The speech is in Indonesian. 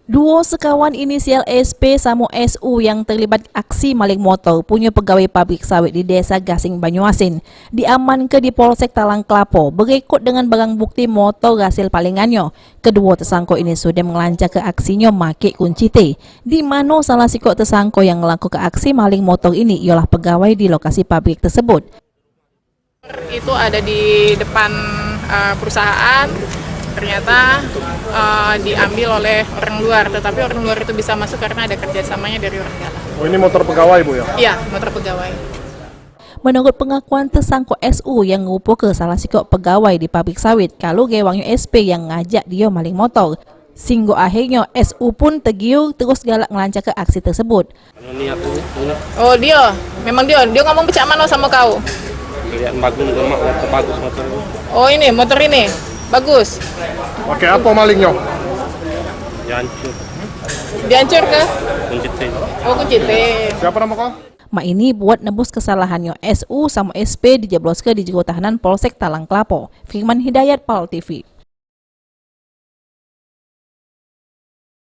Duo sekawan inisial SP sama SU yang terlibat aksi maling motor punya pegawai pabrik sawit di Desa Gasing Banyuasin diamankan di Polsek Talang Klapo berikut dengan barang bukti motor hasil palingannya. Kedua tersangka ini sudah melancar ke aksinya make kunci T, di mana salah sikok tersangka yang melakukan aksi maling motor ini ialah pegawai di lokasi pabrik tersebut. Itu ada di depan perusahaan. Ternyata diambil oleh orang luar, tetapi orang luar itu bisa masuk karena ada kerjasamanya dari orang dalam. Oh, ini motor pegawai, Bu, ya? Iya, motor pegawai. Menurut pengakuan tersangka SU yang ngupo ke salah sikok pegawai di pabrik sawit, kalau gewangnya SP yang ngajak dia maling motor. Sehingga akhirnya SU pun tergiur terus galak melancar ke aksi tersebut. Oh dia, memang dia ngomong pecah mana sama kau? Lihat bagus motor. Oh ini, motor ini. Bagus. Pakai apa malingnya? Dihancur. Dihancur ke? Kunci T. Oh kunci T. Siapa nama kau? Mak ini buat nebus kesalahannya SU sama SP dijebloskan di jero tahanan Polsek Talang Klapo. Firman Hidayat, PAL TV.